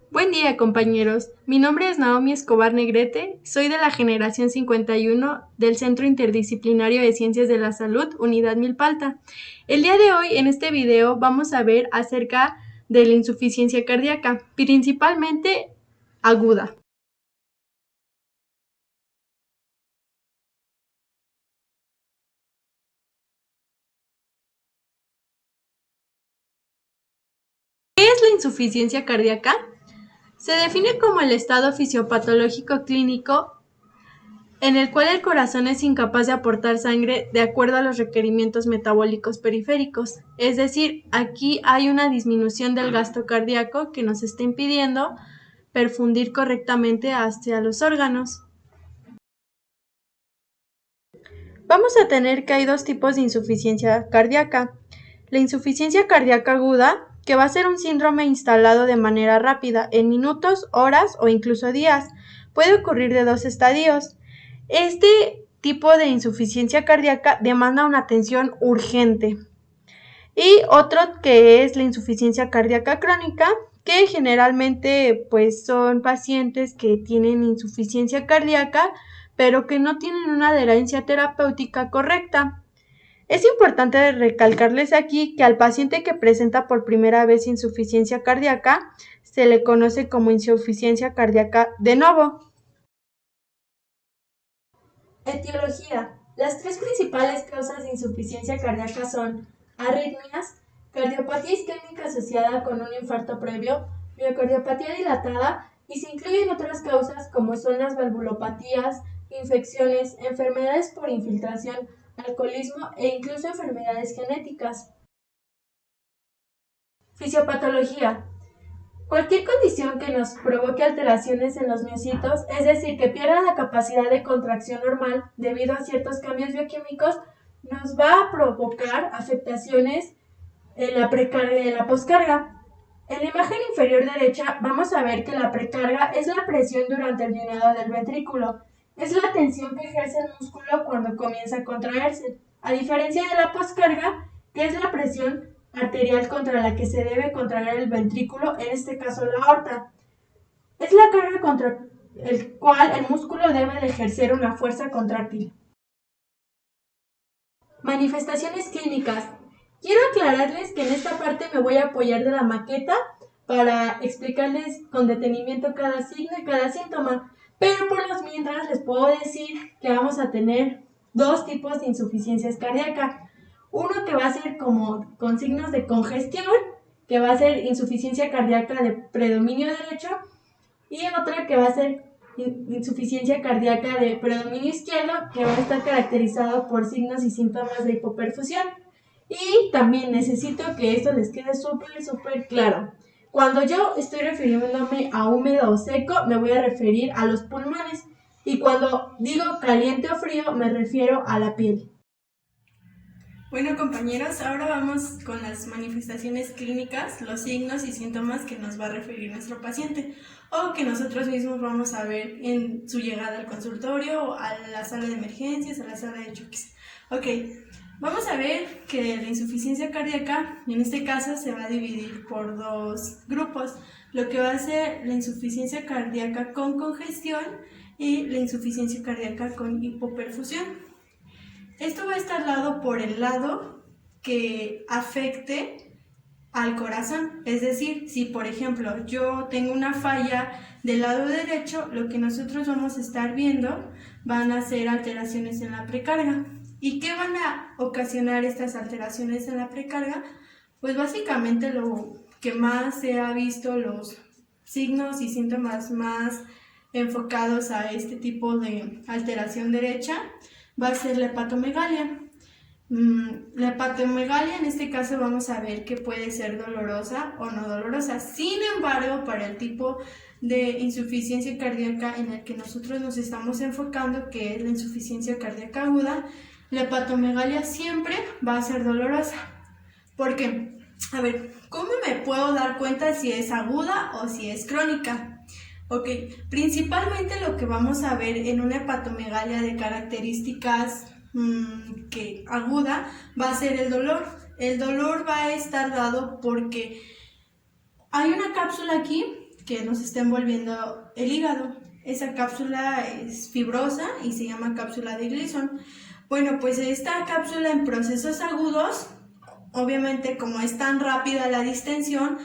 Buen día, compañeros. Mi nombre es Naomi Escobar Negrete, soy de la generación 51 del Centro Interdisciplinario de Ciencias de la Salud, Unidad Milpalta. El día de hoy, en este video, vamos a ver acerca de la insuficiencia cardíaca, principalmente aguda. ¿Qué es la insuficiencia cardíaca? Se define como el estado fisiopatológico clínico en el cual el corazón es incapaz de aportar sangre de acuerdo a los requerimientos metabólicos periféricos. Es decir, aquí hay una disminución del gasto cardíaco que nos está impidiendo perfundir correctamente hacia los órganos. Vamos a tener que hay dos tipos de insuficiencia cardíaca. La insuficiencia cardíaca aguda, que va a ser un síndrome instalado de manera rápida, en minutos, horas o incluso días. Puede ocurrir de dos estadios. Este tipo de insuficiencia cardíaca demanda una atención urgente. Y otro que es la insuficiencia cardíaca crónica, que generalmente pues son pacientes que tienen insuficiencia cardíaca, pero que no tienen una adherencia terapéutica correcta. Es importante recalcarles aquí que al paciente que presenta por primera vez insuficiencia cardíaca se le conoce como insuficiencia cardíaca de novo. Etiología. Las tres principales causas de insuficiencia cardíaca son arritmias, cardiopatía isquémica asociada con un infarto previo, miocardiopatía dilatada y se incluyen otras causas como son las valvulopatías, infecciones, enfermedades por infiltración, alcoholismo e incluso enfermedades genéticas. Fisiopatología. Cualquier condición que nos provoque alteraciones en los miocitos, es decir, que pierda la capacidad de contracción normal debido a ciertos cambios bioquímicos, nos va a provocar afectaciones en la precarga y en la poscarga. En la imagen inferior derecha vamos a ver que la precarga es la presión durante el llenado del ventrículo. Es la tensión que ejerce el músculo cuando comienza a contraerse, a diferencia de la poscarga, que es la presión arterial contra la que se debe contraer el ventrículo, en este caso la aorta. Es la carga contra el cual el músculo debe de ejercer una fuerza contráctil. Manifestaciones clínicas. Quiero aclararles que en esta parte me voy a apoyar de la maqueta para explicarles con detenimiento cada signo y cada síntoma, pero por los mientras les puedo decir que vamos a tener dos tipos de insuficiencias cardíacas. Uno que va a ser como con signos de congestión, que va a ser insuficiencia cardíaca de predominio derecho, y otra que va a ser insuficiencia cardíaca de predominio izquierdo, que va a estar caracterizado por signos y síntomas de hipoperfusión. Y también necesito que esto les quede súper claro. Cuando yo estoy refiriéndome a húmedo o seco, me voy a referir a los pulmones. Y cuando digo caliente o frío, me refiero a la piel. Bueno, compañeros, ahora vamos con las manifestaciones clínicas, los signos y síntomas que nos va a referir nuestro paciente o que nosotros mismos vamos a ver en su llegada al consultorio, a la sala de emergencias, a la sala de choques. Ok, vamos a ver que la insuficiencia cardíaca, en este caso, se va a dividir por dos grupos, lo que va a ser la insuficiencia cardíaca con congestión y la insuficiencia cardíaca con hipoperfusión. Esto va a estar dado por el lado que afecte al corazón. Es decir, si por ejemplo yo tengo una falla del lado derecho, lo que nosotros vamos a estar viendo van a ser alteraciones en la precarga. ¿Y qué van a ocasionar estas alteraciones en la precarga? Pues básicamente lo que más se ha visto, los signos y síntomas más enfocados a este tipo de alteración derecha, va a ser la hepatomegalia. La hepatomegalia en este caso vamos a ver que puede ser dolorosa o no dolorosa. Sin embargo, para el tipo de insuficiencia cardíaca en el que nosotros nos estamos enfocando, que es la insuficiencia cardíaca aguda, la hepatomegalia siempre va a ser dolorosa. ¿Por qué? A ver, ¿cómo me puedo dar cuenta si es aguda o si es crónica? Ok, principalmente lo que vamos a ver en una hepatomegalia de características que aguda va a ser el dolor. El dolor va a estar dado porque hay una cápsula aquí que nos está envolviendo el hígado. Esa cápsula es fibrosa y se llama cápsula de Gleason. Bueno, pues esta cápsula en procesos agudos, obviamente como es tan rápida la distensión,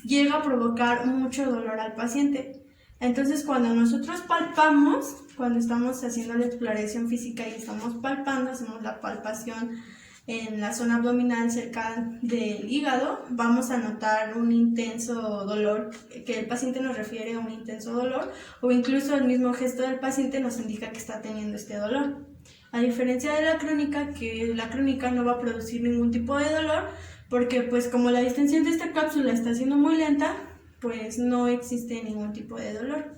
llega a provocar mucho dolor al paciente. Entonces cuando nosotros palpamos, cuando estamos haciendo la exploración física y estamos palpando, hacemos la palpación en la zona abdominal cerca del hígado, vamos a notar un intenso dolor, que el paciente nos refiere a un intenso dolor, o incluso el mismo gesto del paciente nos indica que está teniendo este dolor. A diferencia de la crónica, que la crónica no va a producir ningún tipo de dolor, porque pues como la distensión de esta cápsula está siendo muy lenta, pues no existe ningún tipo de dolor.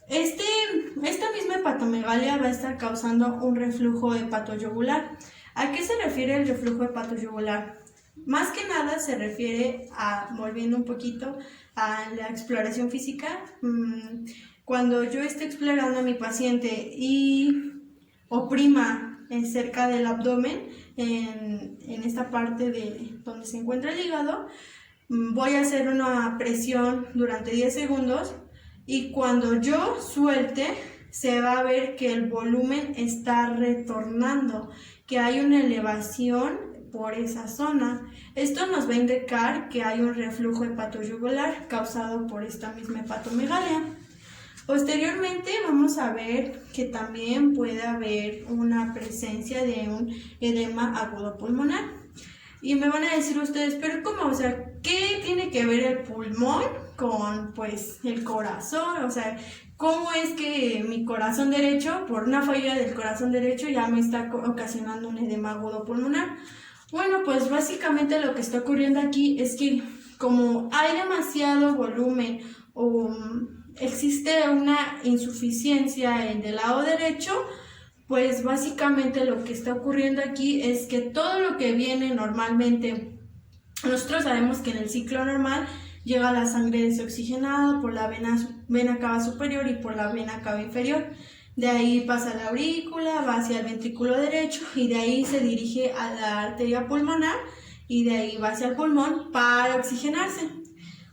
Esta misma hepatomegalia va a estar causando un reflujo hepatoyugular. ¿A qué se refiere el reflujo hepatoyugular? Más que nada se refiere a, volviendo un poquito a la exploración física, cuando yo esté explorando a mi paciente y oprima cerca del abdomen, en esta parte de donde se encuentra el hígado, voy a hacer una presión durante 10 segundos y cuando yo suelte, se va a ver que el volumen está retornando, que hay una elevación por esa zona. Esto nos va a indicar que hay un reflujo hepatoyugular causado por esta misma hepatomegalia. Posteriormente vamos a ver que también puede haber una presencia de un edema agudo pulmonar. Y me van a decir ustedes, pero ¿cómo? O sea, ¿qué tiene que ver el pulmón con pues el corazón? O sea, ¿cómo es que mi corazón derecho, por una falla del corazón derecho, ya me está ocasionando un edema agudo pulmonar? Bueno, pues básicamente lo que está ocurriendo aquí es que como hay demasiado volumen o existe una insuficiencia en el lado derecho, pues básicamente lo que está ocurriendo aquí es que todo lo que viene normalmente, nosotros sabemos que en el ciclo normal llega la sangre desoxigenada por la vena cava superior y por la vena cava inferior. De ahí pasa la aurícula, va hacia el ventrículo derecho y de ahí se dirige a la arteria pulmonar y de ahí va hacia el pulmón para oxigenarse.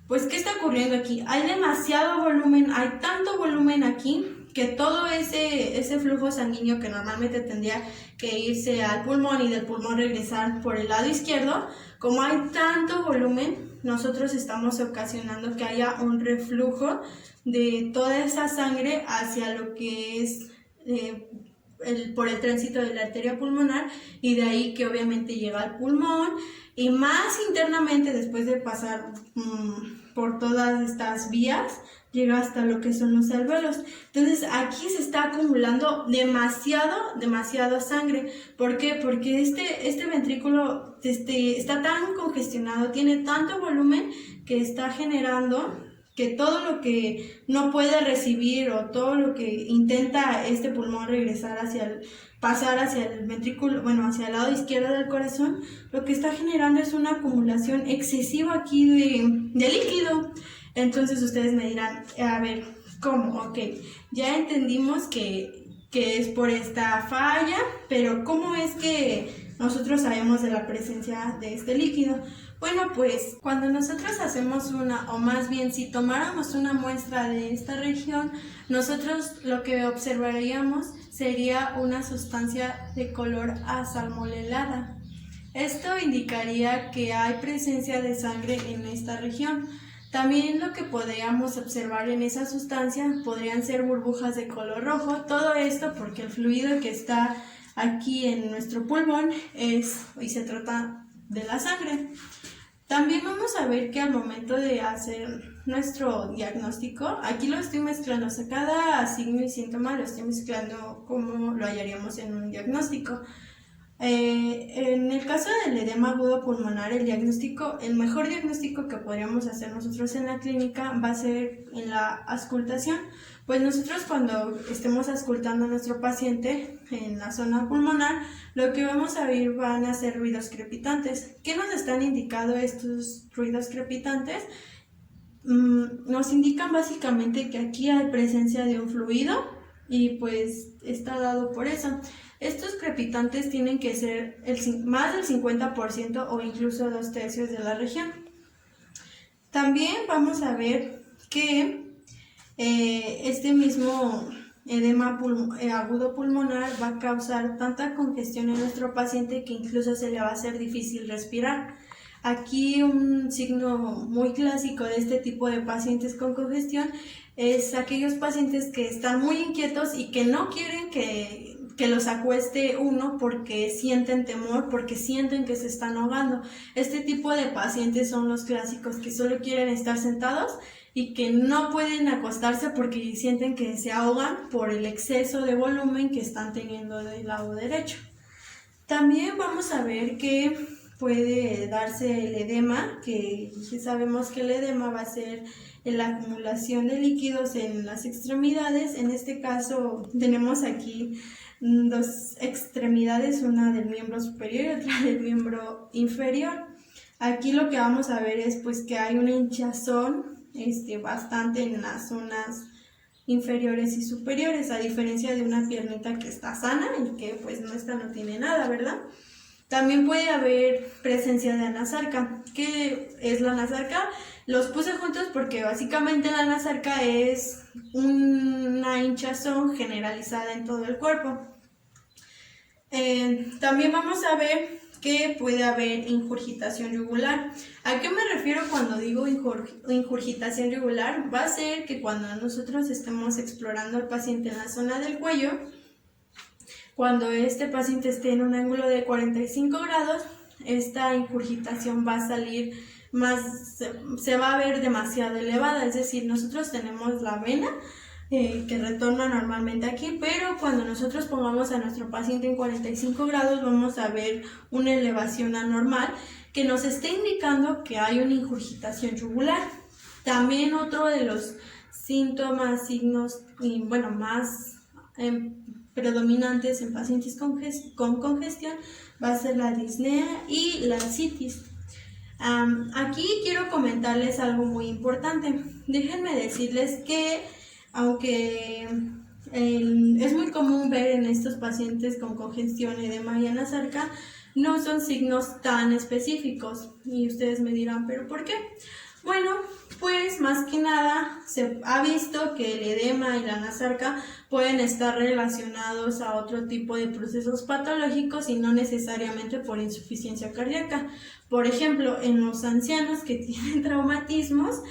Pues, ¿qué está ocurriendo aquí? Hay demasiado volumen, hay tanto volumen aquí que todo ese flujo sanguíneo que normalmente tendría que irse al pulmón y del pulmón regresar por el lado izquierdo, como hay tanto volumen, nosotros estamos ocasionando que haya un reflujo de toda esa sangre hacia lo que es por el tránsito de la arteria pulmonar y de ahí que obviamente llega al pulmón y más internamente después de pasar por todas estas vías llega hasta lo que son los alvéolos. Entonces aquí se está acumulando demasiada sangre. ¿Por qué? Porque este ventrículo está tan congestionado, tiene tanto volumen que está generando que todo lo que no puede recibir o todo lo que intenta este pulmón regresar pasar hacia el ventrículo, bueno, hacia el lado izquierdo del corazón, lo que está generando es una acumulación excesiva aquí de líquido. Entonces ustedes me dirán, a ver, ¿cómo? Ok, ya entendimos que es por esta falla, pero ¿cómo es que nosotros sabemos de la presencia de este líquido? Bueno, pues cuando nosotros hacemos o más bien si tomáramos una muestra de esta región, nosotros lo que observaríamos sería una sustancia de color asalmonelada. Esto indicaría que hay presencia de sangre en esta región. También lo que podríamos observar en esa sustancia podrían ser burbujas de color rojo, todo esto porque el fluido que está aquí en nuestro pulmón y se trata de la sangre. También vamos a ver que al momento de hacer nuestro diagnóstico, aquí lo estoy mezclando, o sea, cada signo y síntoma lo estoy mezclando como lo hallaríamos en un diagnóstico. En el caso del edema agudo pulmonar, el mejor diagnóstico que podríamos hacer nosotros en la clínica va a ser en la auscultación, pues nosotros cuando estemos auscultando a nuestro paciente en la zona pulmonar, lo que vamos a oír van a ser ruidos crepitantes. ¿Qué nos están indicando estos ruidos crepitantes? Nos indican básicamente que aquí hay presencia de un fluido y pues está dado por eso. Estos crepitantes tienen que ser más del 50% o incluso 2/3 de la región. También vamos a ver que este mismo edema agudo pulmonar va a causar tanta congestión en nuestro paciente que incluso se le va a hacer difícil respirar. Aquí un signo muy clásico de este tipo de pacientes con congestión es aquellos pacientes que están muy inquietos y que no quieren que los acueste uno porque sienten temor, porque sienten que se están ahogando. Este tipo de pacientes son los clásicos que solo quieren estar sentados y que no pueden acostarse porque sienten que se ahogan por el exceso de volumen que están teniendo del lado derecho. También vamos a ver que puede darse el edema, que sabemos que el edema va a ser la acumulación de líquidos en las extremidades. En este caso tenemos aquí dos extremidades, una del miembro superior y otra del miembro inferior. Aquí lo que vamos a ver es pues que hay una hinchazón bastante en las zonas inferiores y superiores, a diferencia de una piernita que está sana y que pues no tiene nada, ¿verdad? También puede haber presencia de anasarca. ¿Qué es la anasarca? Los puse juntos porque básicamente la anasarca es una hinchazón generalizada en todo el cuerpo. También vamos a ver que puede haber ingurgitación yugular. ¿A qué me refiero cuando digo ingurgitación yugular? Va a ser que cuando nosotros estemos explorando al paciente en la zona del cuello, cuando este paciente esté en un ángulo de 45 grados, esta ingurgitación va a salir se va a ver demasiado elevada, es decir, nosotros tenemos la vena que retorna normalmente aquí, pero cuando nosotros pongamos a nuestro paciente en 45 grados vamos a ver una elevación anormal que nos está indicando que hay una ingurgitación yugular. También otro de los síntomas, signos, más predominantes en pacientes con congestión va a ser la disnea y la ascitis. Aquí quiero comentarles algo muy importante. Déjenme decirles que aunque es muy común ver en estos pacientes con congestión, edema y anasarca, no son signos tan específicos. Y ustedes me dirán, ¿pero por qué? Bueno, pues más que nada se ha visto que el edema y la anasarca pueden estar relacionados a otro tipo de procesos patológicos y no necesariamente por insuficiencia cardíaca. Por ejemplo, en los ancianos que tienen traumatismos,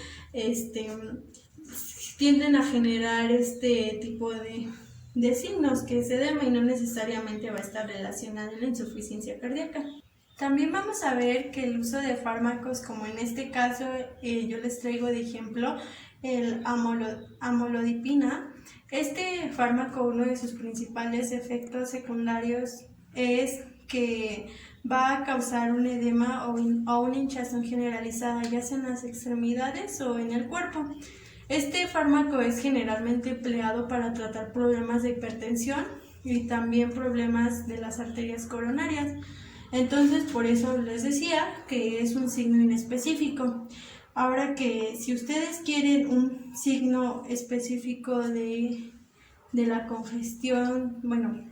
tienden a generar este tipo de signos, que es edema, y no necesariamente va a estar relacionado a la insuficiencia cardíaca. También vamos a ver que el uso de fármacos, como en este caso yo les traigo de ejemplo el amlodipina. Este fármaco, uno de sus principales efectos secundarios es que va a causar un edema o una hinchazón generalizada, ya sea en las extremidades o en el cuerpo. Este fármaco es generalmente empleado para tratar problemas de hipertensión y también problemas de las arterias coronarias. Entonces, por eso les decía que es un signo inespecífico. Ahora que si ustedes quieren un signo específico de la congestión,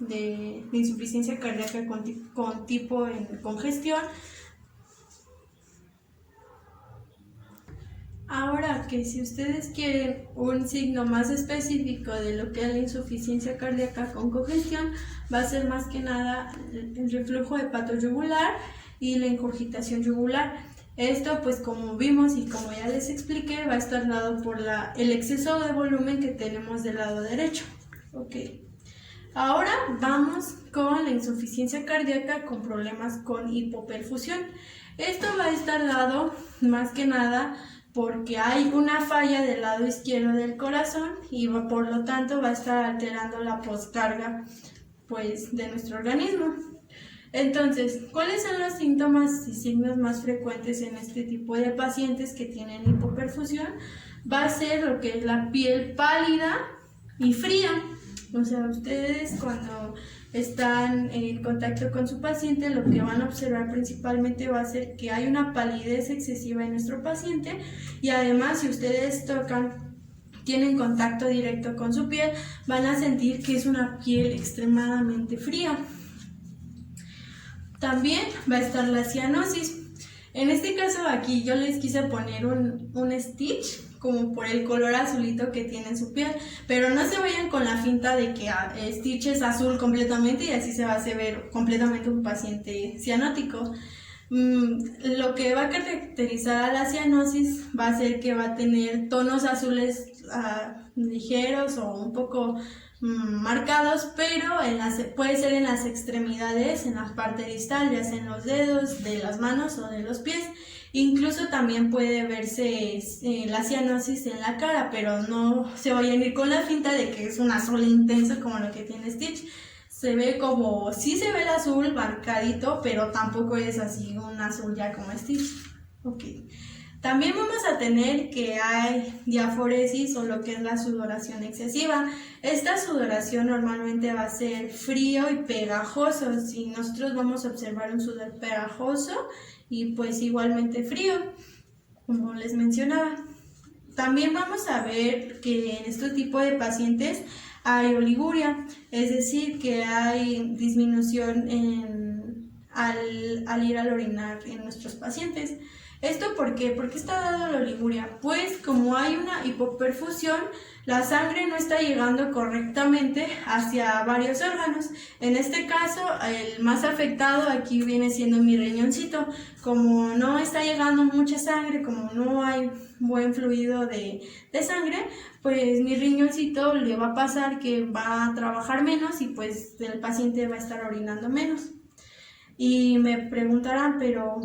de insuficiencia cardíaca con tipo en congestión, ahora que si ustedes quieren un signo más específico de lo que es la insuficiencia cardíaca con congestión, va a ser más que nada el reflujo hepatoyugular y la ingurgitación yugular. Esto, pues como vimos y como ya les expliqué, va a estar dado por el exceso de volumen que tenemos del lado derecho. Ok. Ahora vamos con la insuficiencia cardíaca con problemas con hipoperfusión. Esto va a estar dado más que nada porque hay una falla del lado izquierdo del corazón y por lo tanto va a estar alterando la poscarga de nuestro organismo. Entonces, ¿cuáles son los síntomas y signos más frecuentes en este tipo de pacientes que tienen hipoperfusión? Va a ser lo que es la piel pálida y fría. O sea, ustedes cuando están en contacto con su paciente, lo que van a observar principalmente va a ser que hay una palidez excesiva en nuestro paciente, y además si ustedes tienen contacto directo con su piel, van a sentir que es una piel extremadamente fría. También va a estar la cianosis. En este caso aquí yo les quise poner un stitch como por el color azulito que tiene en su piel, pero no se vayan con la finta de que Stitch es azul completamente y así se va a ver completamente un paciente cianótico. Lo que va a caracterizar a la cianosis va a ser que va a tener tonos azules ligeros o un poco marcados, pero puede ser en las extremidades, en la parte distal, ya sea en los dedos de las manos o de los pies. Incluso también puede verse la cianosis en la cara, pero no se vayan a ir con la finta de que es un azul intenso como lo que tiene Stitch. Se ve como, sí se ve el azul marcadito, pero tampoco es así un azul ya como Stitch. Ok. También vamos a tener que hay diaforesis o lo que es la sudoración excesiva. Esta sudoración normalmente va a ser frío y pegajoso. Si nosotros vamos a observar un sudor pegajoso y pues igualmente frío, como les mencionaba. También vamos a ver que en este tipo de pacientes hay oliguria, es decir, que hay disminución al ir al orinar en nuestros pacientes. ¿Esto por qué? ¿Por qué está dado la oliguria? Pues como hay una hipoperfusión, la sangre no está llegando correctamente hacia varios órganos. En este caso, el más afectado aquí viene siendo mi riñoncito. Como no está llegando mucha sangre, como no hay buen fluido de sangre, pues mi riñoncito le va a pasar que va a trabajar menos y pues el paciente va a estar orinando menos. Y me preguntarán, pero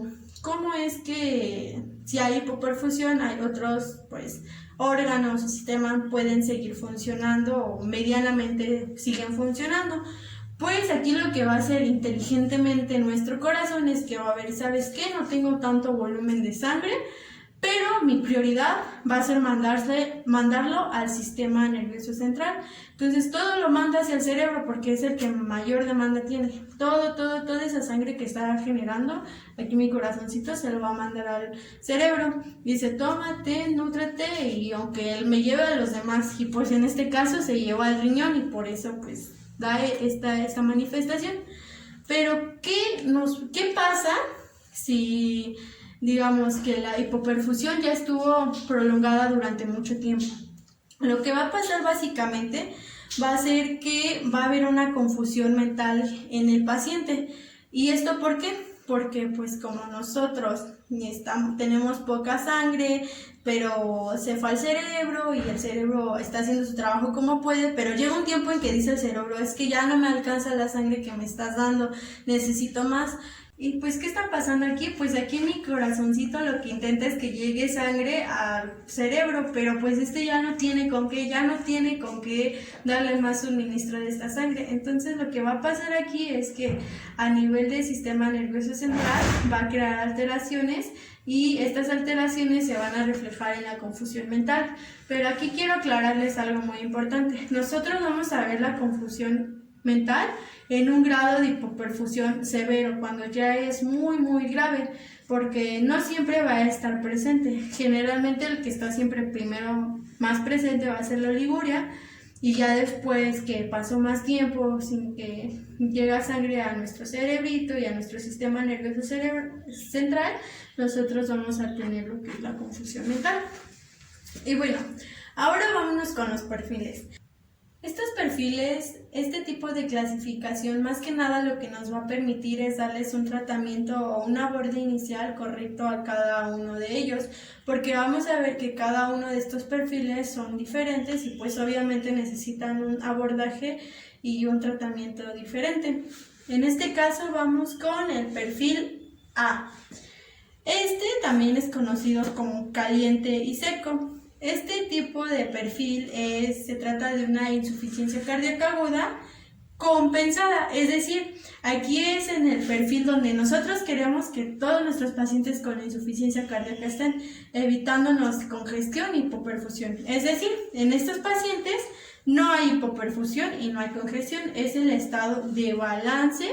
¿cómo es que si hay hipoperfusión, hay otros pues órganos o sistemas pueden seguir funcionando o medianamente siguen funcionando? Pues aquí lo que va a hacer inteligentemente nuestro corazón es que va a ver, ¿sabes qué? No tengo tanto volumen de sangre, pero mi prioridad va a ser mandarlo al sistema nervioso central. Entonces todo lo manda hacia el cerebro porque es el que mayor demanda tiene. Toda esa sangre que está generando, aquí mi corazoncito se lo va a mandar al cerebro. Dice, tómate, nútrete, y aunque él me lleve a los demás, y pues en este caso se lleva al riñón y por eso pues da esta manifestación. Pero ¿qué pasa si digamos que la hipoperfusión ya estuvo prolongada durante mucho tiempo? Lo que va a pasar básicamente va a ser que va a haber una confusión mental en el paciente. ¿Y esto por qué? Porque pues como nosotros tenemos poca sangre, pero se fue al cerebro y el cerebro está haciendo su trabajo como puede, pero llega un tiempo en que dice el cerebro, es que ya no me alcanza la sangre que me estás dando, necesito más. Y pues, ¿qué está pasando aquí? Pues aquí mi corazoncito lo que intenta es que llegue sangre al cerebro, pero pues ya no tiene con qué darle más suministro de esta sangre. Entonces lo que va a pasar aquí es que a nivel del sistema nervioso central va a crear alteraciones y estas alteraciones se van a reflejar en la confusión mental. Pero aquí quiero aclararles algo muy importante. Nosotros vamos a ver la confusión mental en un grado de hipoperfusión severo, cuando ya es muy grave, porque no siempre va a estar presente. Generalmente el que está siempre primero más presente va a ser la oliguria, y ya después que pasó más tiempo sin que llega sangre a nuestro cerebrito y a nuestro sistema nervioso central, nosotros vamos a tener lo que es la confusión mental. Y bueno, ahora vámonos con los perfiles. Estos perfiles, este tipo de clasificación, más que nada lo que nos va a permitir es darles un tratamiento o un abordaje inicial correcto a cada uno de ellos, porque vamos a ver que cada uno de estos perfiles son diferentes y pues obviamente necesitan un abordaje y un tratamiento diferente. En este caso vamos con el perfil A. Este también es conocido como caliente y seco. Este tipo de perfil se trata de una insuficiencia cardíaca aguda compensada, es decir, aquí es en el perfil donde nosotros queremos que todos nuestros pacientes con insuficiencia cardíaca estén, evitándonos congestión y hipoperfusión. Es decir, en estos pacientes no hay hipoperfusión y no hay congestión, es el estado de balance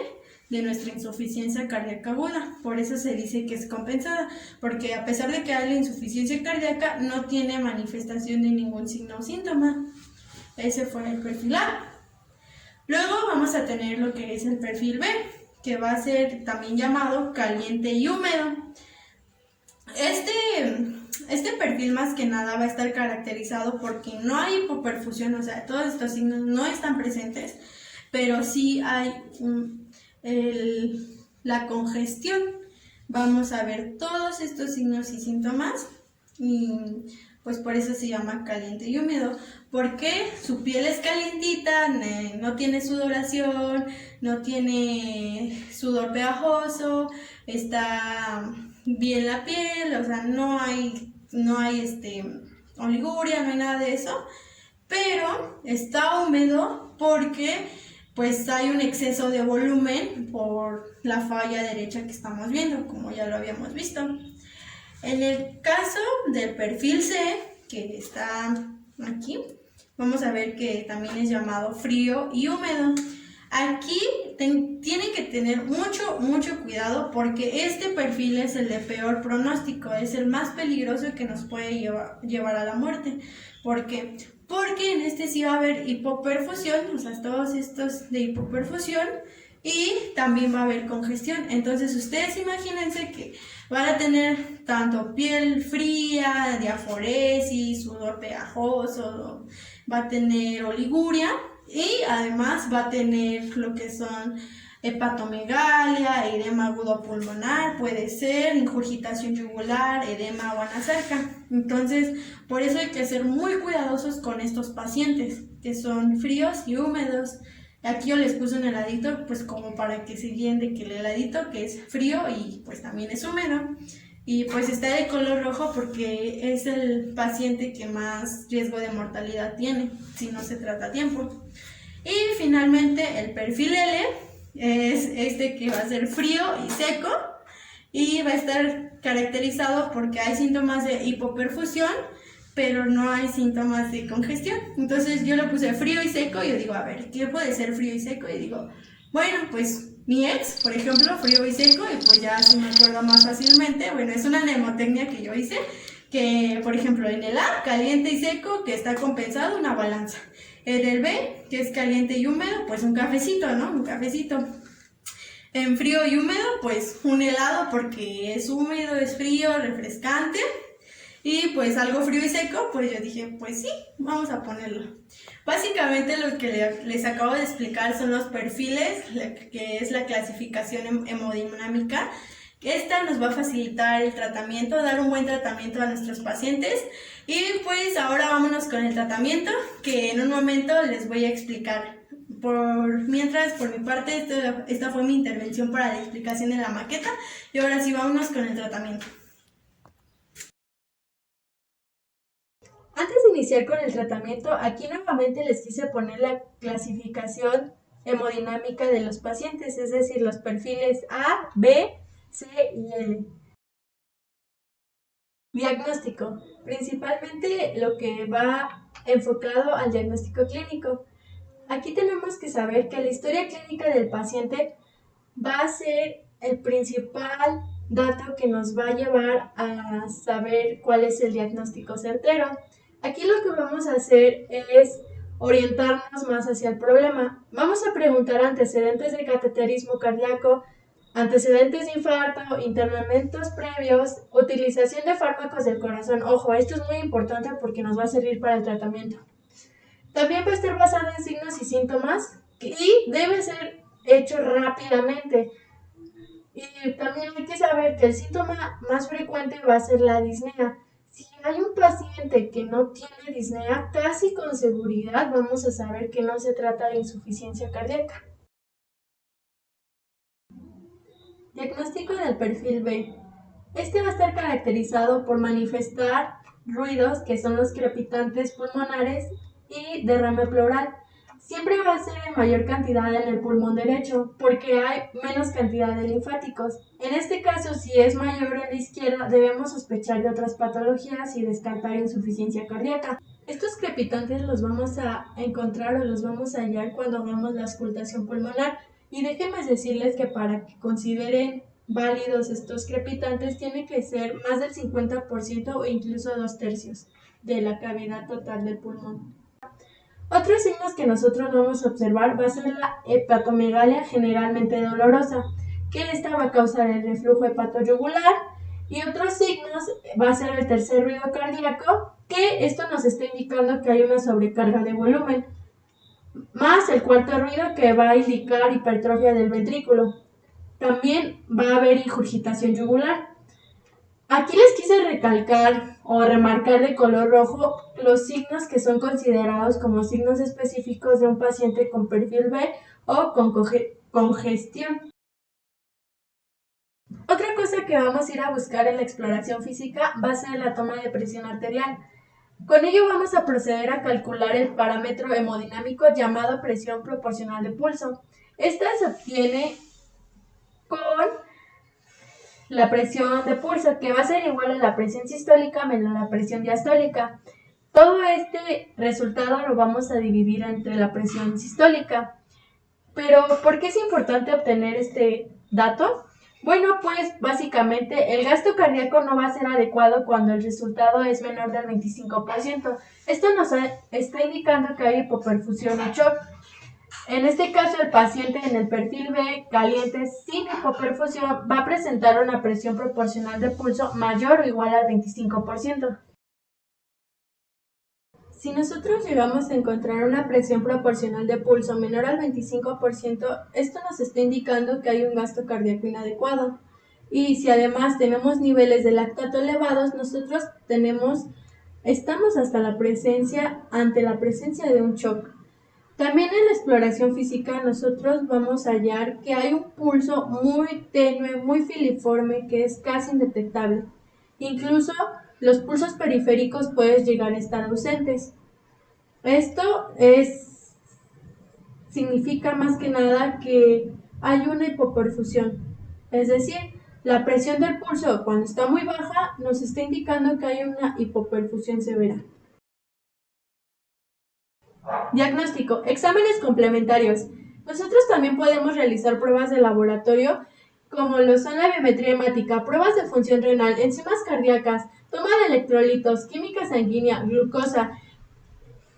de nuestra insuficiencia cardíaca aguda. Por eso se dice que es compensada, porque a pesar de que hay la insuficiencia cardíaca, no tiene manifestación de ningún signo o síntoma. Ese fue el perfil A. Luego vamos a tener lo que es el perfil B, que va a ser también llamado caliente y húmedo. Este perfil más que nada va a estar caracterizado porque no hay hipoperfusión, o sea, todos estos signos no están presentes, pero sí hay la congestión. Vamos a ver todos estos signos y síntomas y pues por eso se llama caliente y húmedo, porque su piel es calientita, no tiene sudoración, no tiene sudor pegajoso, está bien la piel, o sea, no hay oliguria, no hay nada de eso, pero está húmedo porque pues hay un exceso de volumen por la falla derecha que estamos viendo, como ya lo habíamos visto. En el caso del perfil C, que está aquí, vamos a ver que también es llamado frío y húmedo. Aquí tienen que tener mucho cuidado porque este perfil es el de peor pronóstico, es el más peligroso que nos puede llevar a la muerte. ¿Por qué? Porque en este sí va a haber hipoperfusión, o sea, todos estos de hipoperfusión, y también va a haber congestión. Entonces ustedes imagínense que van a tener tanto piel fría, diaforesis, sudor pegajoso, va a tener oliguria y además va a tener lo que son hepatomegalia, edema agudo pulmonar, puede ser ingurgitación yugular, edema o anacerca. Entonces, por eso hay que ser muy cuidadosos con estos pacientes que son fríos y húmedos. Aquí yo les puse un heladito, pues como para que se guíen de que el heladito que es frío y pues también es húmedo. Y pues está de color rojo porque es el paciente que más riesgo de mortalidad tiene si no se trata a tiempo. Y finalmente el perfil L es este que va a ser frío y seco y va a estar caracterizado porque hay síntomas de hipoperfusión, pero no hay síntomas de congestión. Entonces yo lo puse frío y seco y yo digo, a ver, ¿qué puede ser frío y seco? Y digo, bueno, pues mi ex, por ejemplo, frío y seco, y pues ya así me acuerdo más fácilmente. Bueno, es una mnemotecnia que yo hice, que por ejemplo en el A, caliente y seco, que está compensado, una balanza. En el B, que es caliente y húmedo, pues un cafecito, ¿no? Un cafecito. En frío y húmedo, pues un helado porque es húmedo, es frío, refrescante. Y pues algo frío y seco, pues yo dije, pues sí, vamos a ponerlo. Básicamente lo que les acabo de explicar son los perfiles, que es la clasificación hemodinámica. Esta nos va a facilitar el tratamiento, dar un buen tratamiento a nuestros pacientes. Y pues ahora vámonos con el tratamiento, que en un momento les voy a explicar. Mientras, por mi parte, esta fue mi intervención para la explicación de la maqueta. Y ahora sí, vámonos con el tratamiento. Antes de iniciar con el tratamiento, aquí nuevamente les quise poner la clasificación hemodinámica de los pacientes, es decir, los perfiles A, B, C y L. Diagnóstico. Principalmente lo que va enfocado al diagnóstico clínico. Aquí tenemos que saber que la historia clínica del paciente va a ser el principal dato que nos va a llevar a saber cuál es el diagnóstico certero. Aquí lo que vamos a hacer es orientarnos más hacia el problema. Vamos a preguntar antecedentes de cateterismo cardíaco, antecedentes de infarto, internamientos previos, utilización de fármacos del corazón. Ojo, esto es muy importante porque nos va a servir para el tratamiento. También va a estar basado en signos y síntomas y debe ser hecho rápidamente. Y también hay que saber que el síntoma más frecuente va a ser la disnea. Si hay un paciente que no tiene disnea, casi con seguridad vamos a saber que no se trata de insuficiencia cardíaca. Diagnóstico del perfil B. Este va a estar caracterizado por manifestar ruidos, que son los crepitantes pulmonares, y derrame pleural. Siempre va a ser en mayor cantidad en el pulmón derecho, porque hay menos cantidad de linfáticos. En este caso, si es mayor en la izquierda, debemos sospechar de otras patologías y descartar insuficiencia cardíaca. Estos crepitantes los vamos a encontrar o los vamos a hallar cuando hagamos la auscultación pulmonar. Y déjenme decirles que para que consideren válidos estos crepitantes, tiene que ser más del 50% o incluso 2/3 de la cavidad total del pulmón. Otros signos que nosotros vamos a observar va a ser la hepatomegalia generalmente dolorosa, que esta va a causar el reflujo hepatoyugular Y otros signos va a ser el tercer ruido cardíaco, que esto nos está indicando que hay una sobrecarga de volumen, más el cuarto ruido que va a indicar hipertrofia del ventrículo. También va a haber ingurgitación yugular. Aquí les quise recalcar o remarcar de color rojo los signos que son considerados como signos específicos de un paciente con perfil B o con congestión. Otra cosa que vamos a ir a buscar en la exploración física va a ser la toma de presión arterial. Con ello vamos a proceder a calcular el parámetro hemodinámico llamado presión proporcional de pulso. Esta se obtiene con la presión de pulso, que va a ser igual a la presión sistólica menos la presión diastólica. Todo este resultado lo vamos a dividir entre la presión sistólica. Pero, ¿por qué es importante obtener este dato? Bueno, pues básicamente el gasto cardíaco no va a ser adecuado cuando el resultado es menor del 25%. Esto nos está indicando que hay hipoperfusión o shock. En este caso, el paciente en el perfil B caliente sin hipoperfusión va a presentar una presión proporcional de pulso mayor o igual al 25%. Si nosotros llegamos a encontrar una presión proporcional de pulso menor al 25%, esto nos está indicando que hay un gasto cardíaco inadecuado. Y si además tenemos niveles de lactato elevados, nosotros estamos ante la presencia de un shock. También en la exploración física nosotros vamos a hallar que hay un pulso muy tenue, muy filiforme, que es casi indetectable. Incluso los pulsos periféricos pueden llegar a estar ausentes. Esto significa más que nada que hay una hipoperfusión, es decir, la presión del pulso cuando está muy baja nos está indicando que hay una hipoperfusión severa. Diagnóstico. Exámenes complementarios. Nosotros también podemos realizar pruebas de laboratorio como lo son la biometría hemática, pruebas de función renal, enzimas cardíacas, toma de electrolitos, química sanguínea, glucosa.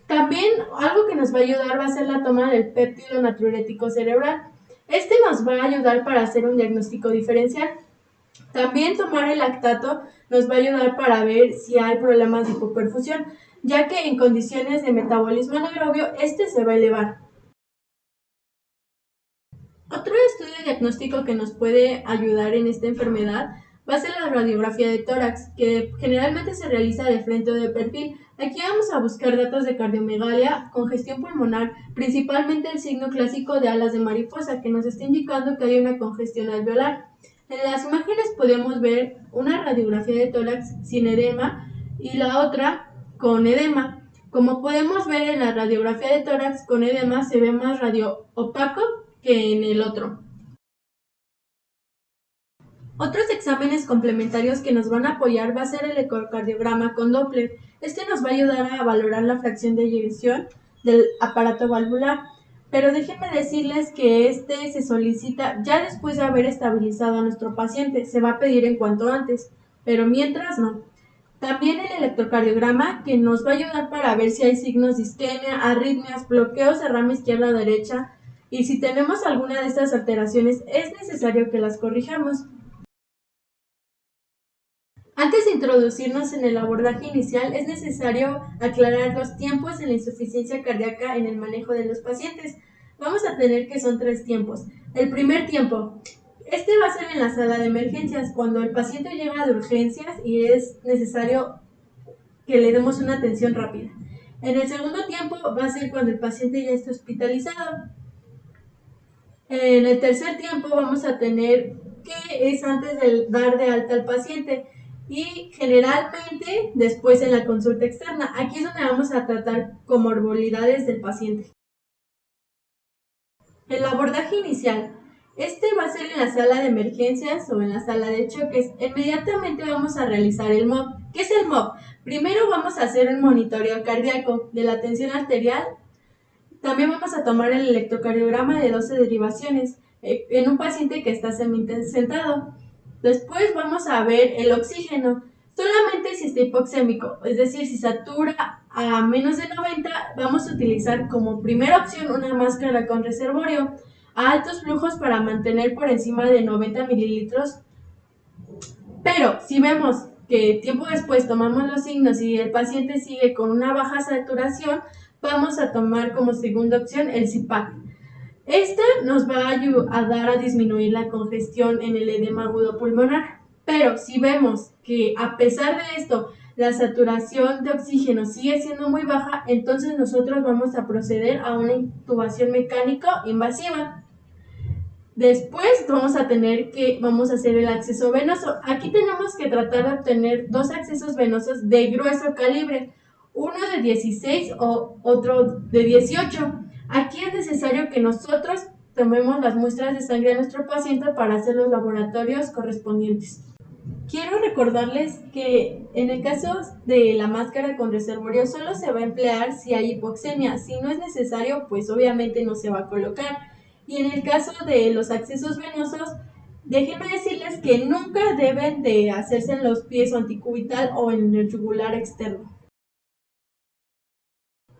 También algo que nos va a ayudar va a ser la toma del péptido natriurético cerebral. Este nos va a ayudar para hacer un diagnóstico diferencial. También tomar el lactato nos va a ayudar para ver si hay problemas de hipoperfusión, ya que en condiciones de metabolismo anaerobio este se va a elevar. Otro estudio diagnóstico que nos puede ayudar en esta enfermedad va a ser la radiografía de tórax, que generalmente se realiza de frente o de perfil. Aquí vamos a buscar datos de cardiomegalia, congestión pulmonar, principalmente el signo clásico de alas de mariposa, que nos está indicando que hay una congestión alveolar. En las imágenes podemos ver una radiografía de tórax sin edema y la otra con edema. Como podemos ver en la radiografía de tórax con edema se ve más radio opaco que en el otro. Otros exámenes complementarios que nos van a apoyar va a ser el ecocardiograma con Doppler. Este nos va a ayudar a valorar la fracción de eyección del aparato valvular. Pero déjenme decirles que este se solicita ya después de haber estabilizado a nuestro paciente. Se va a pedir en cuanto antes, pero mientras no. También el electrocardiograma, que nos va a ayudar para ver si hay signos de isquemia, arritmias, bloqueos de rama izquierda o derecha. Y si tenemos alguna de estas alteraciones, es necesario que las corrijamos. Antes de introducirnos en el abordaje inicial, es necesario aclarar los tiempos en la insuficiencia cardíaca en el manejo de los pacientes. Vamos a tener que son 3 tiempos. El primer tiempo, este va a ser en la sala de emergencias, cuando el paciente llega de urgencias y es necesario que le demos una atención rápida. En el segundo tiempo va a ser cuando el paciente ya está hospitalizado. En el tercer tiempo vamos a tener que es antes de dar de alta al paciente y generalmente después en la consulta externa. Aquí es donde vamos a tratar comorbilidades del paciente. El abordaje inicial. Este va a ser en la sala de emergencias o en la sala de choques. Inmediatamente vamos a realizar el MOB. ¿Qué es el MOB? Primero vamos a hacer un monitoreo cardíaco de la tensión arterial. También vamos a tomar el electrocardiograma de 12 derivaciones en un paciente que está sentado. Después vamos a ver el oxígeno, solamente si está hipoxémico, es decir, si satura a menos de 90, vamos a utilizar como primera opción una máscara con reservorio a altos flujos para mantener por encima de 90 mililitros Pero si vemos que tiempo después tomamos los signos y el paciente sigue con una baja saturación, vamos a tomar como segunda opción el CPAP. Este nos va a ayudar a disminuir la congestión en el edema agudo pulmonar. Pero si vemos que a pesar de esto la saturación de oxígeno sigue siendo muy baja, entonces nosotros vamos a proceder a una intubación mecánico invasiva. Después vamos a hacer el acceso venoso. Aquí tenemos que tratar de obtener dos accesos venosos de grueso calibre, uno de 16 o otro de 18. Aquí es necesario que nosotros tomemos las muestras de sangre de nuestro paciente para hacer los laboratorios correspondientes. Quiero recordarles que en el caso de la máscara con reservorio solo se va a emplear si hay hipoxemia. Si no es necesario, pues obviamente no se va a colocar. Y en el caso de los accesos venosos, déjenme decirles que nunca deben de hacerse en los pies o anticubital o en el yugular externo.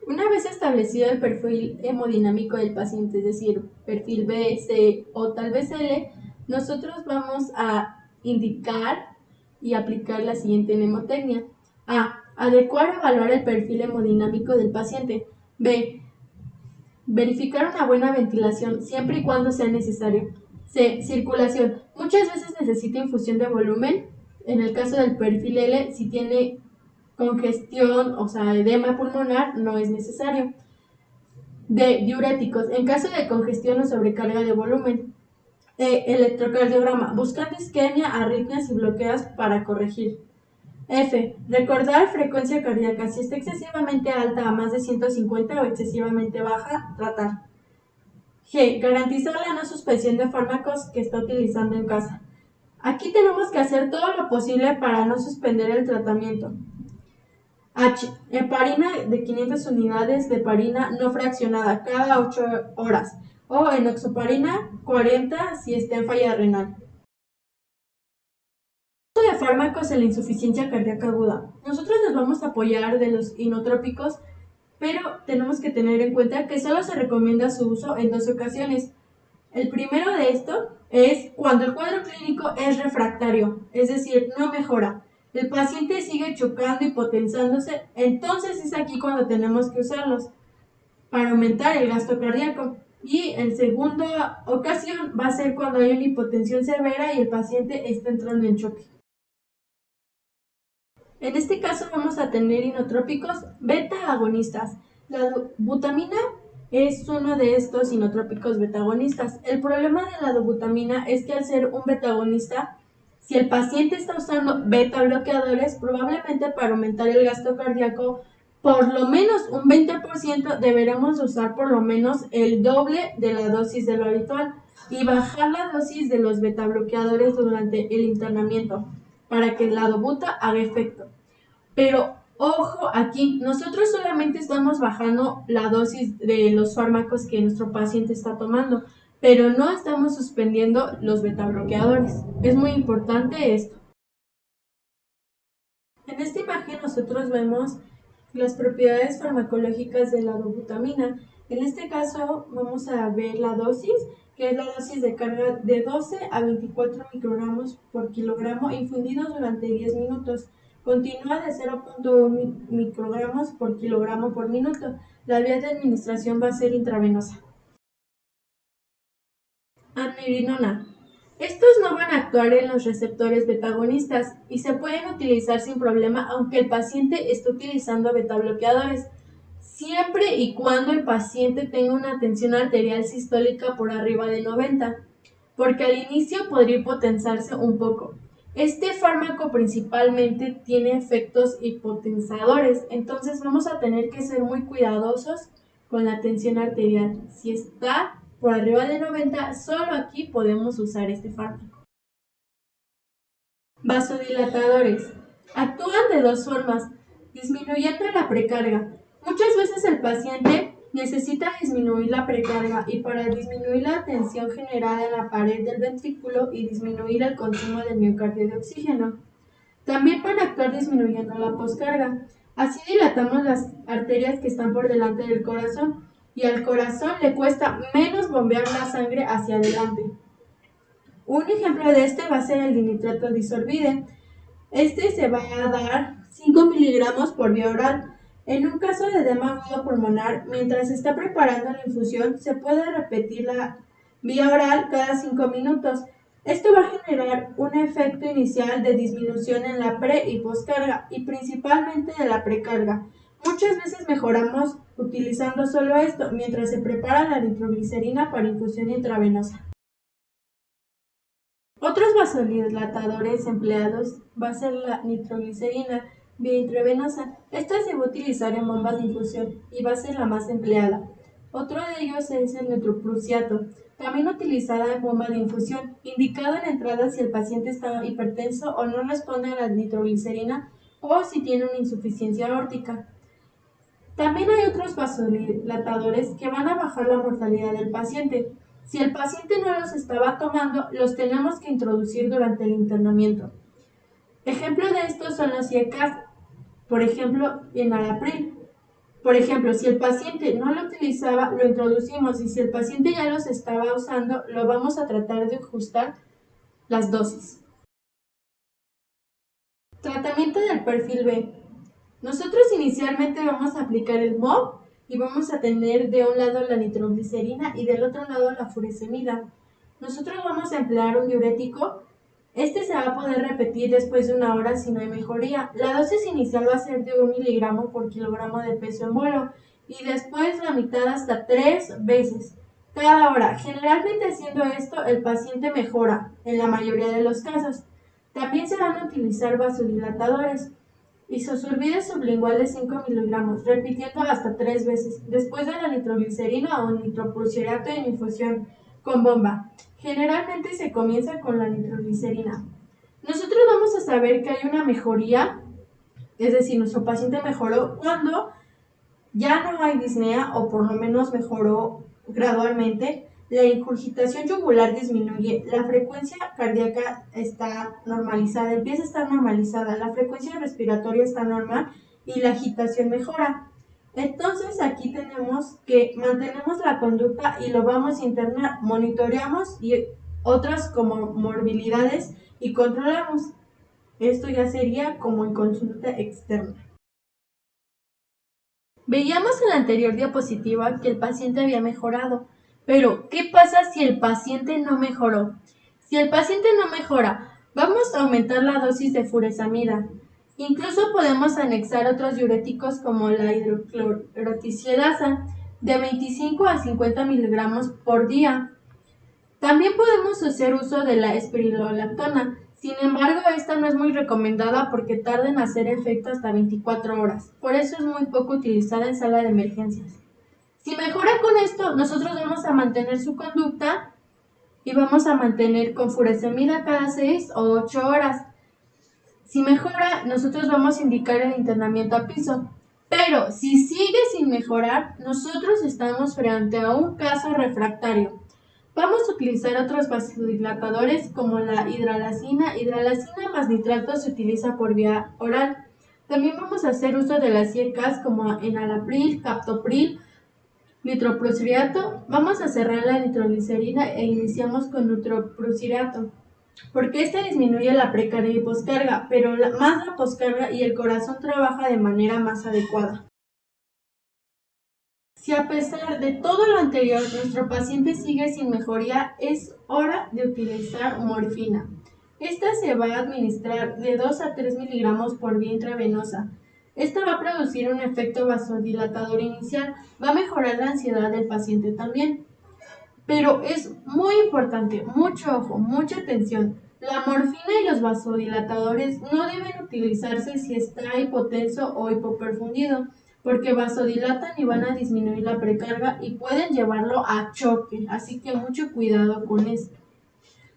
Una vez establecido el perfil hemodinámico del paciente, es decir, perfil B, C o tal vez L, nosotros vamos a indicar y aplicar la siguiente mnemotecnia. A. Adecuar o evaluar el perfil hemodinámico del paciente. B. Verificar una buena ventilación siempre y cuando sea necesario. C. Circulación. Muchas veces necesita infusión de volumen. En el caso del perfil L, si tiene congestión, o sea, edema pulmonar, no es necesario. D. Diuréticos. En caso de congestión o sobrecarga de volumen. E. Electrocardiograma. Buscando isquemia, arritmias y bloqueos para corregir. F. Recordar frecuencia cardíaca. Si está excesivamente alta a más de 150 o excesivamente baja, tratar. G. Garantizar la no suspensión de fármacos que está utilizando en casa. Aquí tenemos que hacer todo lo posible para no suspender el tratamiento. H. Heparina de 500 unidades de heparina no fraccionada cada 8 horas o enoxaparina 40 si está en falla renal. Uso de fármacos en la insuficiencia cardíaca aguda. Nosotros nos vamos a apoyar de los inotrópicos, pero tenemos que tener en cuenta que solo se recomienda su uso en dos ocasiones. El primero de esto es cuando el cuadro clínico es refractario, es decir, no mejora. El paciente sigue chocando y potenzándose, entonces es aquí cuando tenemos que usarlos para aumentar el gasto cardíaco. Y en segunda ocasión va a ser cuando hay una hipotensión severa y el paciente está entrando en choque. En este caso vamos a tener inotrópicos beta agonistas. La butamina es uno de estos inotrópicos beta agonistas. El problema de la dobutamina es que al ser un beta agonista, si el paciente está usando beta bloqueadores, probablemente para aumentar el gasto cardíaco, por lo menos un 20% deberemos usar por lo menos el doble de la dosis de lo habitual y bajar la dosis de los beta bloqueadores durante el internamiento para que la dobuta haga efecto. Pero ojo aquí, nosotros solamente estamos bajando la dosis de los fármacos que nuestro paciente está tomando, pero no estamos suspendiendo los beta bloqueadores. Es muy importante esto. En esta imagen nosotros vemos las propiedades farmacológicas de la dobutamina. En este caso vamos a ver la dosis, que es la dosis de carga de 12 a 24 microgramos por kilogramo infundidos durante 10 minutos. Continúa de 0.1 microgramos por kilogramo por minuto. La vía de administración va a ser intravenosa. Amirinona. Estos no van a actuar en los receptores beta-agonistas y se pueden utilizar sin problema aunque el paciente esté utilizando beta-bloqueadores, siempre y cuando el paciente tenga una tensión arterial sistólica por arriba de 90, porque al inicio podría hipotensarse un poco. Este fármaco principalmente tiene efectos hipotensadores, entonces vamos a tener que ser muy cuidadosos con la tensión arterial. Si está por arriba de 90, solo aquí podemos usar este fármaco. Vasodilatadores. Actúan de dos formas, disminuyendo la precarga. Muchas veces el paciente necesita disminuir la precarga y para disminuir la tensión generada en la pared del ventrículo y disminuir el consumo del miocardio de oxígeno. También van a actuar disminuyendo la poscarga. Así dilatamos las arterias que están por delante del corazón y al corazón le cuesta menos bombear la sangre hacia adelante. Un ejemplo de este va a ser el dinitrato disorbide. Este se va a dar 5 miligramos por vía oral. En un caso de edema agudo pulmonar, mientras se está preparando la infusión, se puede repetir la vía oral cada 5 minutos. Esto va a generar un efecto inicial de disminución en la pre y poscarga y principalmente de la precarga. Muchas veces mejoramos utilizando solo esto mientras se prepara la nitroglicerina para infusión intravenosa. Otros vasodilatadores empleados va a ser la nitroglicerina vía intravenosa. Esta se va a utilizar en bombas de infusión y va a ser la más empleada. Otro de ellos es el nitroprusiato, también utilizada en bomba de infusión, indicado en entrada si el paciente está hipertenso o no responde a la nitroglicerina o si tiene una insuficiencia aórtica. También hay otros vasodilatadores que van a bajar la mortalidad del paciente. Si el paciente no los estaba tomando, los tenemos que introducir durante el internamiento. Ejemplo de estos son los IECAS, por ejemplo, enalapril. Por ejemplo, si el paciente no lo utilizaba, lo introducimos y si el paciente ya los estaba usando, lo vamos a tratar de ajustar las dosis. Tratamiento del perfil B. Nosotros inicialmente vamos a aplicar el MOB y vamos a tener de un lado la nitroglicerina y del otro lado la furosemida. Nosotros vamos a emplear un diurético. Este se va a poder repetir después de 1 hora si no hay mejoría. La dosis inicial va a ser de 1 miligramo por kilogramo de peso en vuelo y después la mitad hasta 3 veces cada hora. Generalmente haciendo esto el paciente mejora en la mayoría de los casos. También se van a utilizar vasodilatadores. Isosorbide sublingual de 5 miligramos, repitiendo hasta 3 veces, después de la nitroglicerina o nitroprusiato en infusión con bomba. Generalmente se comienza con la nitroglicerina. Nosotros vamos a saber que hay una mejoría, es decir, nuestro paciente mejoró cuando ya no hay disnea o por lo menos mejoró gradualmente. La ingurgitación yugular disminuye, la frecuencia cardíaca está normalizada, empieza a estar normalizada, la frecuencia respiratoria está normal y la agitación mejora. Entonces aquí tenemos que mantenemos la conducta y lo vamos a internar, monitoreamos y otras como morbilidades y controlamos. Esto ya sería como en consulta externa. Veíamos en la anterior diapositiva que el paciente había mejorado. Pero, ¿qué pasa si el paciente no mejoró? Si el paciente no mejora, vamos a aumentar la dosis de furosemida. Incluso podemos anexar otros diuréticos como la hidroclorotiazida de 25 a 50 miligramos por día. También podemos hacer uso de la espironolactona. Sin embargo, esta no es muy recomendada porque tarda en hacer efecto hasta 24 horas. Por eso es muy poco utilizada en sala de emergencias. Si mejora con esto, nosotros vamos a mantener su conducta y vamos a mantener con furosemida cada 6 o 8 horas. Si mejora, nosotros vamos a indicar el internamiento a piso. Pero si sigue sin mejorar, nosotros estamos frente a un caso refractario. Vamos a utilizar otros vasodilatadores como la hidralazina. Hidralazina más nitrato se utiliza por vía oral. También vamos a hacer uso de las IECAS como enalapril, captopril, nitroprusiato. Vamos a cerrar la nitroglicerina e iniciamos con nitroprusiato, porque esta disminuye la precarga y poscarga, pero más la poscarga y el corazón trabaja de manera más adecuada. Si a pesar de todo lo anterior nuestro paciente sigue sin mejoría, es hora de utilizar morfina. Esta se va a administrar de 2 a 3 miligramos por vía intravenosa. Esta va a producir un efecto vasodilatador inicial, va a mejorar la ansiedad del paciente también. Pero es muy importante, mucho ojo, mucha atención. La morfina y los vasodilatadores no deben utilizarse si está hipotenso o hipoperfundido, porque vasodilatan y van a disminuir la precarga y pueden llevarlo a choque, así que mucho cuidado con esto.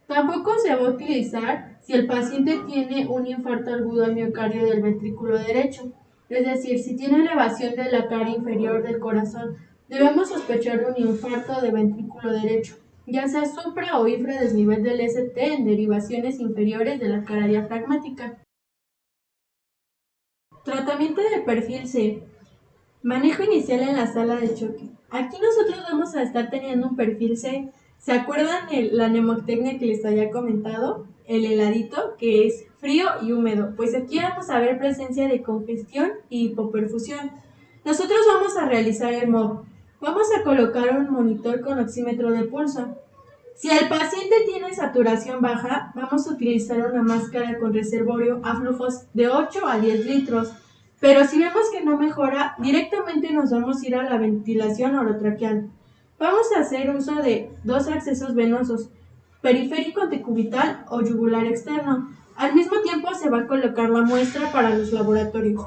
Tampoco se va a utilizar si el paciente tiene un infarto agudo al miocardio del ventrículo derecho, es decir, si tiene elevación de la cara inferior del corazón, debemos sospechar un infarto de ventrículo derecho, ya sea supra o infra desnivel del ST en derivaciones inferiores de la cara diafragmática. Tratamiento del perfil C. Manejo inicial en la sala de choque. Aquí nosotros vamos a estar teniendo un perfil C. ¿Se acuerdan la nemotecnia que les había comentado? El heladito, que es frío y húmedo, pues aquí vamos a ver presencia de congestión y hipoperfusión. Nosotros vamos a realizar el MOB. Vamos a colocar un monitor con oxímetro de pulso. Si el paciente tiene saturación baja, vamos a utilizar una máscara con reservorio a flujos de 8 a 10 litros. Pero si vemos que no mejora, directamente nos vamos a ir a la ventilación orotraqueal. Vamos a hacer uso de 2 accesos venosos, periférico antecubital o yugular externo. Al mismo tiempo se va a colocar la muestra para los laboratorios.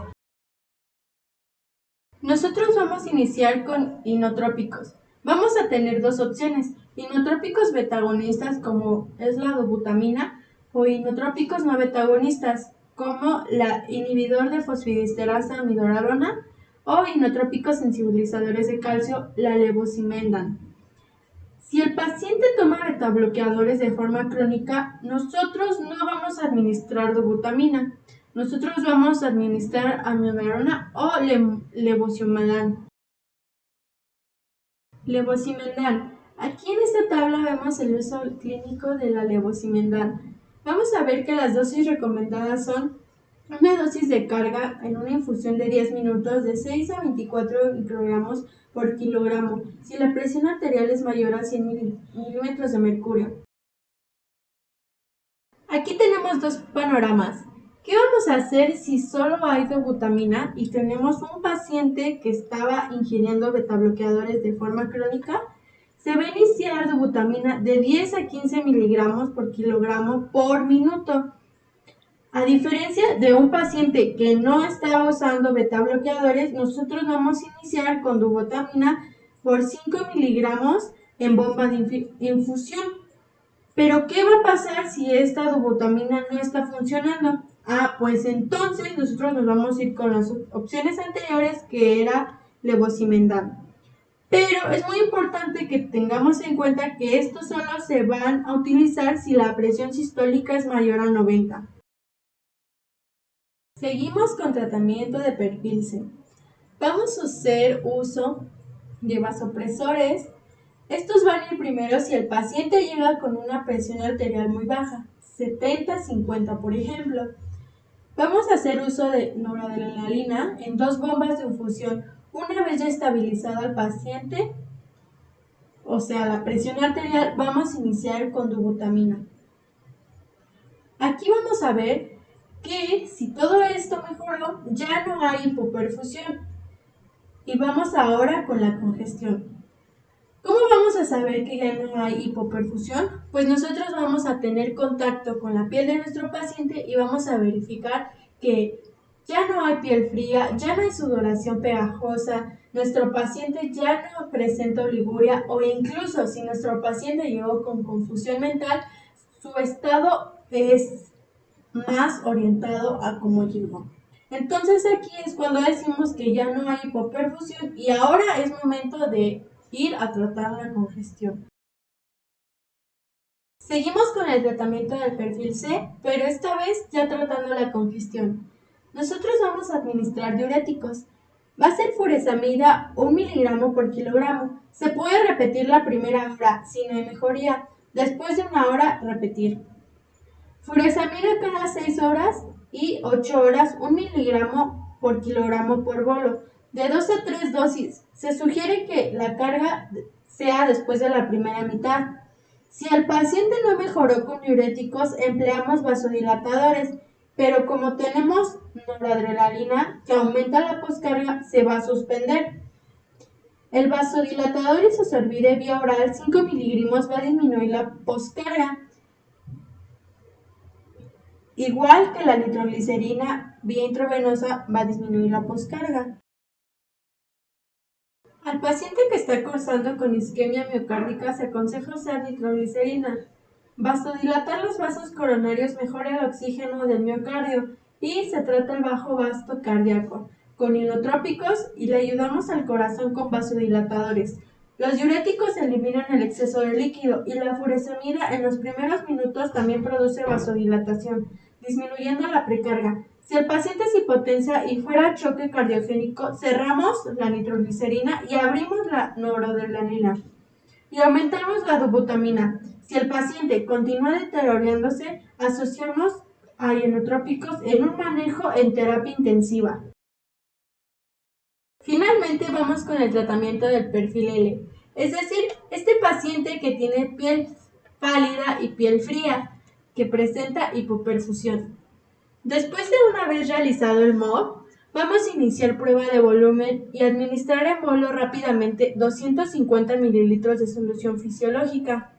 Nosotros vamos a iniciar con inotrópicos. Vamos a tener 2 opciones, inotrópicos betagonistas como es la dobutamina o inotrópicos no betagonistas como la inhibidor de fosfodiesterasa amiodarona o inotrópicos sensibilizadores de calcio, la levosimendan. Si el paciente toma betabloqueadores de forma crónica, nosotros no vamos a administrar dobutamina. Nosotros vamos a administrar amiodarona o levosimendan. Levosimendan. Aquí en esta tabla vemos el uso clínico de la levosimendan. Vamos a ver que las dosis recomendadas son una dosis de carga en una infusión de 10 minutos de 6 a 24 microgramos por kilogramo, si la presión arterial es mayor a 100 milímetros de mercurio. Aquí tenemos 2 panoramas. ¿Qué vamos a hacer si solo hay dobutamina y tenemos un paciente que estaba ingiriendo betabloqueadores de forma crónica? Se va a iniciar dobutamina de 10 a 15 miligramos por kilogramo por minuto. A diferencia de un paciente que no está usando betabloqueadores, nosotros vamos a iniciar con dobutamina por 5 miligramos en bomba de infusión. Pero, ¿qué va a pasar si esta dobutamina no está funcionando? Pues entonces nosotros nos vamos a ir con las opciones anteriores, que era levosimendan. Pero es muy importante que tengamos en cuenta que estos solo se van a utilizar si la presión sistólica es mayor a 90. Seguimos con tratamiento de perfil C. Vamos a hacer uso de vasopresores. Estos van a ir primero si el paciente llega con una presión arterial muy baja, 70-50 por ejemplo. Vamos a hacer uso de noradrenalina en 2 bombas de infusión. Una vez ya estabilizado al paciente, o sea la presión arterial, vamos a iniciar con dobutamina. Aquí vamos a ver que si todo esto mejoró, ya no hay hipoperfusión. Y vamos ahora con la congestión. ¿Cómo vamos a saber que ya no hay hipoperfusión? Pues nosotros vamos a tener contacto con la piel de nuestro paciente y vamos a verificar que ya no hay piel fría, ya no hay sudoración pegajosa, nuestro paciente ya no presenta oliguria o incluso si nuestro paciente llegó con confusión mental, su estado es más orientado a cómo llegó. Entonces aquí es cuando decimos que ya no hay hipoperfusión y ahora es momento de ir a tratar la congestión. Seguimos con el tratamiento del perfil C, pero esta vez ya tratando la congestión. Nosotros vamos a administrar diuréticos. Va a ser furosemida 1 miligramo por kilogramo. Se puede repetir la primera hora si no hay mejoría. Después de 1 hora, repetir. Furosemida cada 6 horas y 8 horas 1 miligramo por kilogramo por bolo, de 2 a 3 dosis. Se sugiere que la carga sea después de la primera mitad. Si el paciente no mejoró con diuréticos, empleamos vasodilatadores, pero como tenemos noradrenalina que aumenta la poscarga, se va a suspender. El vasodilatador isosorbide vía oral 5 miligramos va a disminuir la poscarga, igual que la nitroglicerina vía intravenosa va a disminuir la poscarga. Al paciente que está cursando con isquemia miocárdica se aconseja usar nitroglicerina. Vasodilatar los vasos coronarios mejora el oxígeno del miocardio y se trata el bajo gasto cardíaco con inotrópicos y le ayudamos al corazón con vasodilatadores. Los diuréticos eliminan el exceso de líquido y la furosemida en los primeros minutos también produce vasodilatación, disminuyendo la precarga. Si el paciente es hipotensa y fuera choque cardiogénico, cerramos la nitroglicerina y abrimos la noradrenalina y aumentamos la dobutamina. Si el paciente continúa deteriorándose, asociamos inotrópicos en un manejo en terapia intensiva. Finalmente vamos con el tratamiento del perfil L, es decir, este paciente que tiene piel pálida y piel fría, que presenta hipoperfusión. Después de una vez realizado el MOB, vamos a iniciar prueba de volumen y administrar en bolo rápidamente 250 mililitros de solución fisiológica.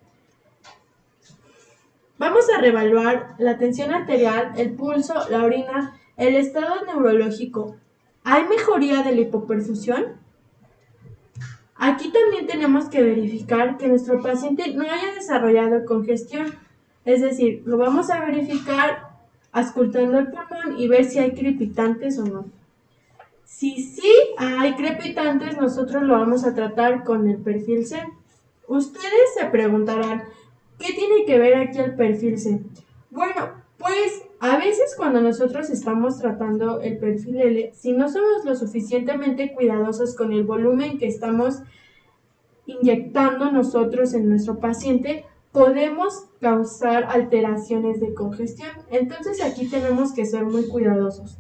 Vamos a reevaluar la tensión arterial, el pulso, la orina, el estado neurológico. ¿Hay mejoría de la hipoperfusión? Aquí también tenemos que verificar que nuestro paciente no haya desarrollado congestión. Es decir, lo vamos a verificar auscultando el pulmón y ver si hay crepitantes o no. Si sí hay crepitantes, nosotros lo vamos a tratar con el perfil C. Ustedes se preguntarán, ¿qué tiene que ver aquí el perfil C? Bueno, pues a veces cuando nosotros estamos tratando el perfil L, si no somos lo suficientemente cuidadosos con el volumen que estamos inyectando nosotros en nuestro paciente, podemos causar alteraciones de congestión. Entonces aquí tenemos que ser muy cuidadosos.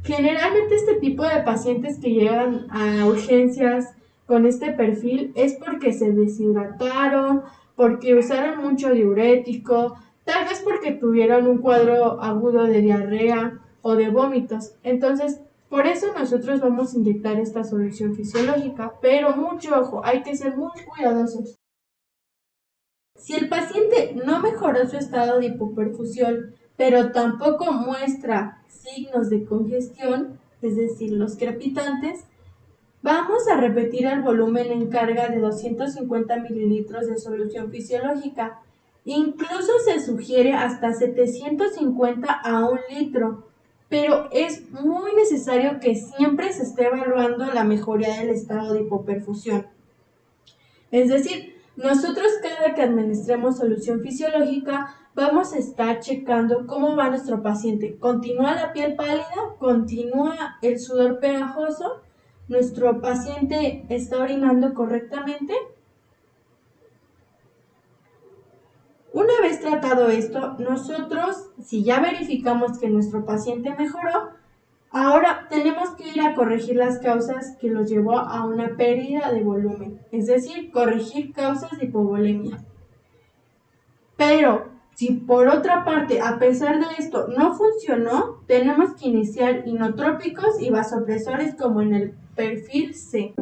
Generalmente este tipo de pacientes que llegan a urgencias con este perfil es porque se deshidrataron, porque usaron mucho diurético, tal vez porque tuvieron un cuadro agudo de diarrea o de vómitos. Entonces, por eso nosotros vamos a inyectar esta solución fisiológica, pero mucho ojo, hay que ser muy cuidadosos. Si el paciente no mejoró su estado de hipoperfusión, pero tampoco muestra signos de congestión, es decir, los crepitantes, vamos a repetir el volumen en carga de 250 mililitros de solución fisiológica. Incluso se sugiere hasta 750 a 1 litro, pero es muy necesario que siempre se esté evaluando la mejoría del estado de hipoperfusión. Es decir, nosotros cada que administremos solución fisiológica vamos a estar checando cómo va nuestro paciente. ¿Continúa la piel pálida? ¿Continúa el sudor pegajoso? ¿Nuestro paciente está orinando correctamente? Una vez tratado esto, nosotros, si ya verificamos que nuestro paciente mejoró, ahora tenemos que ir a corregir las causas que los llevó a una pérdida de volumen, es decir, corregir causas de hipovolemia. Pero si por otra parte, a pesar de esto, no funcionó, tenemos que iniciar inotrópicos y vasopresores como en el perfil C.